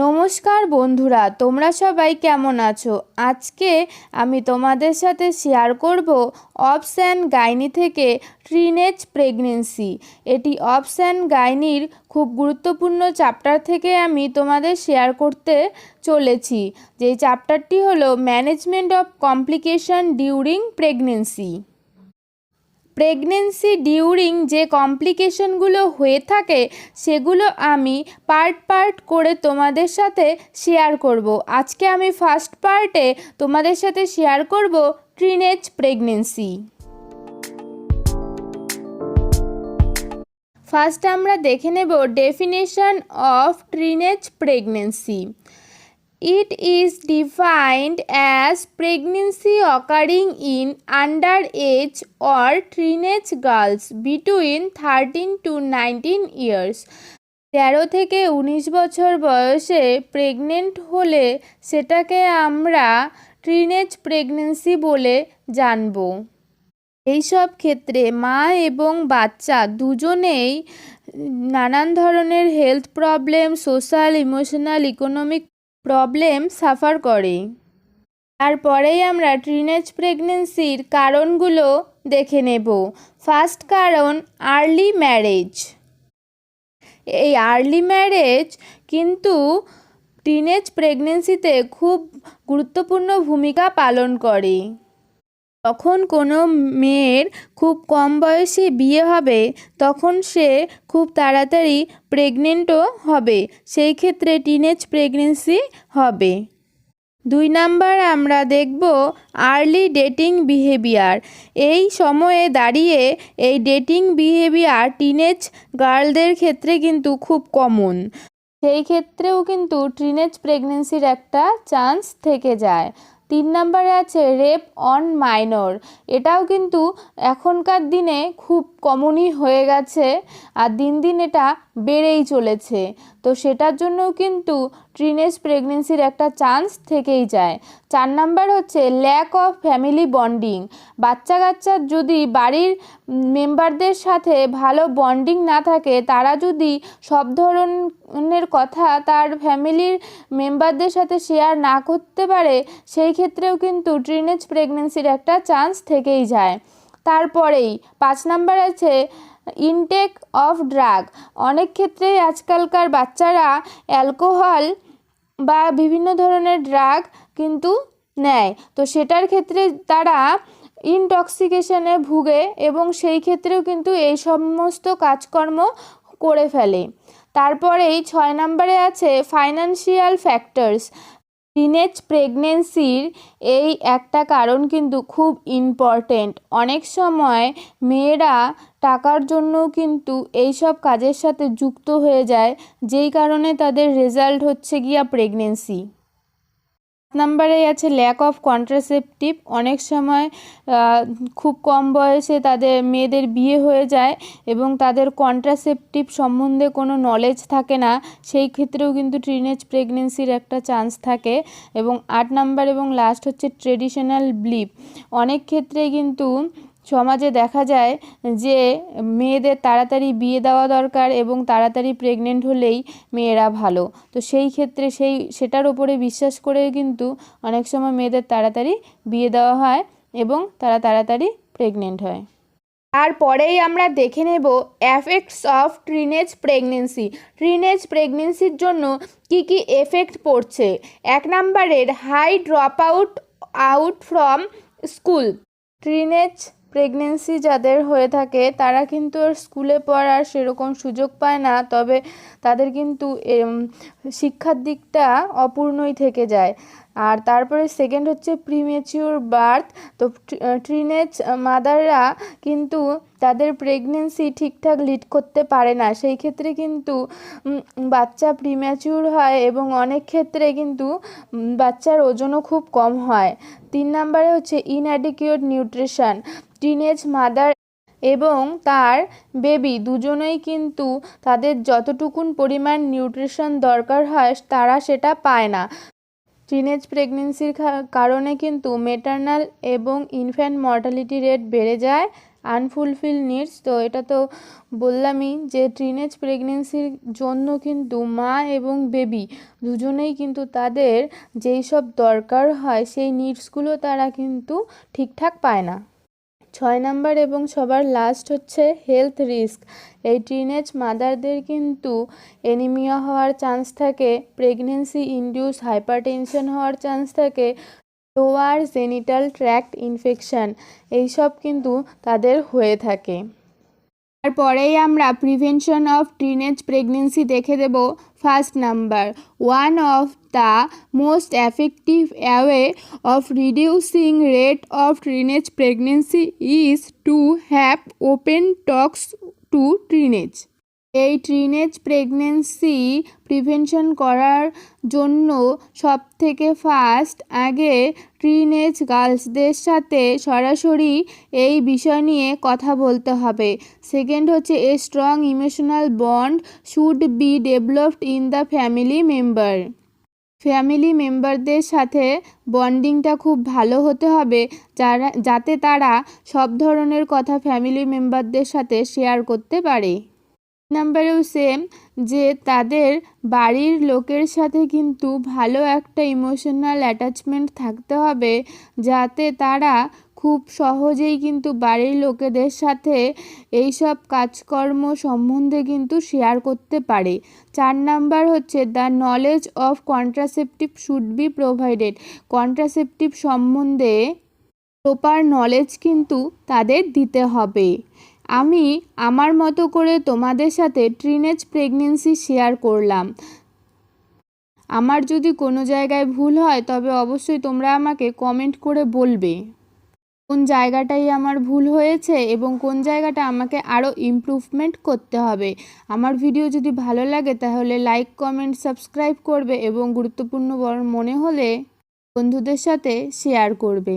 নমস্কার বন্ধুরা, তোমরা সবাই কেমন আছো? আজকে আমি তোমাদের সাথে শেয়ার করব অবস অ্যান্ড গাইনি থেকে টিনেজ প্রেগনেন্সি। এটি অবস অ্যান্ড গাইনির খুব গুরুত্বপূর্ণ চ্যাপ্টার থেকে আমি তোমাদের শেয়ার করতে চলেছি। যেই চ্যাপ্টারটি হলো management of complication during pregnancy. Pregnancy during যে কমপ্লিকেশনগুলো হয়ে থাকে সেগুলো আমি পার্ট করে তোমাদের সাথে শেয়ার করব। আজকে আমি ফার্স্ট পার্টে তোমাদের সাথে শেয়ার করব টিনেজ প্রেগনেন্সি। ফার্স্ট আমরা দেখে নেব definition of teenage pregnancy. It is defined as pregnancy occurring in underage or teenage girls between 13 to 19 years. 13 থেকে 19 বছর বয়সে প্রেগনেন্ট হলে সেটাকে আমরা টিনেজ প্রেগনেন্সি বলে জানব। এইসব ক্ষেত্রে মা এবং বাচ্চা দুজনেই নানান ধরনের health problem, social, emotional, economic problem suffer করে। তারপরেই আমরা টিনেজ প্রেগনেন্সির কারণগুলো দেখে নেব। ফার্স্ট কারণ আর্লি ম্যারেজ। এই আর্লি ম্যারেজ কিন্তু টিনেজ প্রেগনেন্সিতে খুব গুরুত্বপূর্ণ ভূমিকা পালন করে। যখন কোনো মেয়ের খুব কম বয়সে বিয়ে হবে তখন সে খুব তাড়াতাড়ি প্রেগনেন্টও হবে, সেই ক্ষেত্রে টিনেজ প্রেগনেন্সি হবে। 2 নাম্বার আমরা দেখব আর্লি ডেটিং বিহেভিয়ার। এই সময়ে দাঁড়িয়ে এই ডেটিং বিহেভিয়ার টিনেজ গার্লদের ক্ষেত্রে কিন্তু খুব কমন, সেই ক্ষেত্রেও কিন্তু টিনেজ প্রেগনেন্সির একটা চান্স থেকে যায়। 3 নাম্বারে আছে রেপ অন মাইনর। এটাও কিন্তু এখনকার দিনে খুব কমনই হয়ে গেছে আর দিন দিন এটা বেড়েই চলেছে, তো সেটার জন্যও কিন্তু টিনেজ প্রেগনেন্সির একটা চান্স থেকেই যায়। 4 নাম্বার হচ্ছে ল্যাক অফ ফ্যামিলি বন্ডিং। বাচ্চা কাচ্চার যদি বাড়ির মেম্বারদের সাথে ভালো বন্ডিং না থাকে, তারা যদি সব ধরনের কথা তার ফ্যামিলির মেম্বারদের সাথে শেয়ার না করতে পারে, সেই ক্ষেত্রেও কিন্তু টিনেজ প্রেগনেন্সির একটা চান্স থেকেই যায়। তারপরেই 5 নাম্বার আছে ইনটেক অফ ড্রাগ। অনেক ক্ষেত্রেই আজকালকার বাচ্চারা অ্যালকোহল বা বিভিন্ন ধরনের ড্রাগ কিন্তু নেয়, তো সেটার ক্ষেত্রে তারা ইনটক্সিকেশনে ভুগে এবং সেই ক্ষেত্রেও কিন্তু এই সমস্ত কাজকর্ম করে ফেলে। তারপরেই 6 নাম্বারে আছে ফাইন্যান্সিয়াল ফ্যাক্টরস। টিনেজ প্রেগনেন্সির এই একটা কারণ কিন্তু খুব ইম্পর্টেন্ট। অনেক সময় মেয়েরা টাকার জন্যও কিন্তু এইসব কাজের সাথে যুক্ত হয়ে যায়, যেই কারণে তাদের রেজাল্ট হচ্ছে গিয়া প্রেগনেন্সি। নাম্বারে আছে ল্যাক অফ কন্ট্রাসেপটিভ। অনেক সময় খুব কম বয়সে মেয়েদের বিয়ে হয়ে যায় এবং তাদের কন্ট্রাসেপটিভ সম্বন্ধে কোনো নলেজ থাকে না, সেই ক্ষেত্রেও কিন্তু টিনেজ প্রেগনেন্সির একটা চান্স থাকে। এবং 8 নাম্বার এবং লাস্ট হচ্ছে ট্রেডিশনাল বিলিফ। অনেক ক্ষেত্রে কিন্তু সমাজে দেখা যায় যে মেয়েদের তাড়াতাড়ি বিয়ে দেওয়া দরকার এবং তাড়াতাড়ি প্রেগনেন্ট হলেই মেয়েরা ভালো, তো সেই ক্ষেত্রে সেটার ওপরে বিশ্বাস করে কিন্তু অনেক সময় মেয়েদের তাড়াতাড়ি বিয়ে দেওয়া হয় এবং তারা তাড়াতাড়ি প্রেগনেন্ট হয়। তারপরেই আমরা দেখে নেব effects of teenage pregnancy. Teenage প্রেগনেন্সির জন্য কি কি এফেক্ট পড়ছে। 1 নাম্বারের high drop out from school. Teenage pregnancy যাদের হয়ে থাকে তারা কিন্তু স্কুলে পড়ার সেরকম সুযোগ পায় না, তবে তাদের কিন্তু শিক্ষার দিকটা অপূর্ণই থেকে যায়। আর তারপরে সেকেন্ড হচ্ছে প্রিমেচিউর বার্থ। তো টিনেজ মাদাররা কিন্তু তাদের প্রেগনেন্সি ঠিকঠাক লিড করতে পারে না, সেই ক্ষেত্রে কিন্তু বাচ্চা প্রিম্যাচিউর হয় এবং অনেক ক্ষেত্রে কিন্তু বাচ্চার ওজনও খুব কম হয়। 3 নাম্বারে হচ্ছে ইনঅ্যাডিকুয়েট নিউট্রিশন। টিনেজ মাদার এবং তার বেবি দুজনেই কিন্তু তাদের যতটুকুন পরিমাণ নিউট্রিশন দরকার হয় তারা সেটা পায় না। টিনেজ প্রেগনেন্সির কারণে কিন্তু ম্যাটারনাল এবং ইনফ্যান্ট মর্টালিটি রেট বেড়ে যায় আনফুলফিল নিডস। তো এটা তো বললামই যে টিনেজ প্রেগনেন্সির জন্য কিন্তু মা এবং বেবি দুজনেই কিন্তু তাদের যেই সব দরকার হয় সেই নিডসগুলো তারা কিন্তু ঠিকঠাক পায় না। 6 নাম্বার এবং সবার লাস্ট হচ্ছে হেলথ রিস্ক। এই টিনেজ মাদারদের কিন্তু অ্যানিমিয়া হওয়ার চান্স থাকে, প্রেগনেন্সি ইনডিউস হাইপারটেনশন হওয়ার চান্স থাকে, লোয়ার জেনিটাল ট্র্যাক্ট ইনফেকশন এইসব কিন্তু তাদের হয়ে থাকে। তারপরেই আমরা প্রিভেনশন অফ টিনেজ প্রেগনেন্সি দেখে দেব। First number, one of the most effective way of reducing rate of teenage pregnancy is to have open talks to teenage. এই টিনেজ প্রেগনেন্সি প্রিভেনশন করার জন্য সবথেকে ফার্স্ট আগে টিনেজ গার্লসদের সাথে সরাসরি এই বিষয় নিয়ে কথা বলতে হবে। সেকেন্ড হচ্ছে a strong emotional bond should be developed in the family member. Family মেম্বারদের সাথে বন্ডিংটা খুব ভালো হতে হবে যাতে তারা সব ধরনের কথা ফ্যামিলি মেম্বারদের সাথে শেয়ার করতে পারে। নাম্বারেও সেম, যে তাদের বাড়ির লোকের সাথে কিন্তু ভালো একটা ইমোশনাল অ্যাটাচমেন্ট থাকতে হবে যাতে তারা খুব সহজেই কিন্তু বাড়ির লোকেদের সাথে এইসব কাজকর্ম সম্বন্ধে কিন্তু শেয়ার করতে পারে। 4 নাম্বার হচ্ছে the knowledge of contraceptive should be provided. Contraceptive সম্বন্ধে প্রপার নলেজ কিন্তু তাদের দিতে হবে। আমি আমার মতো করে তোমাদের সাথে টিনেজ প্রেগনেন্সি শেয়ার করলাম। আমার যদি কোনো জায়গায় ভুল হয় তবে অবশ্যই তোমরা আমাকে কমেন্ট করে বলবে কোন জায়গাটাই আমার ভুল হয়েছে এবং কোন জায়গাটা আমাকে আরও ইমপ্রুভমেন্ট করতে হবে। আমার ভিডিও যদি ভালো লাগে তাহলে লাইক, কমেন্ট, সাবস্ক্রাইব করবে এবং গুরুত্বপূর্ণ মনে হলে বন্ধুদের সাথে শেয়ার করবে।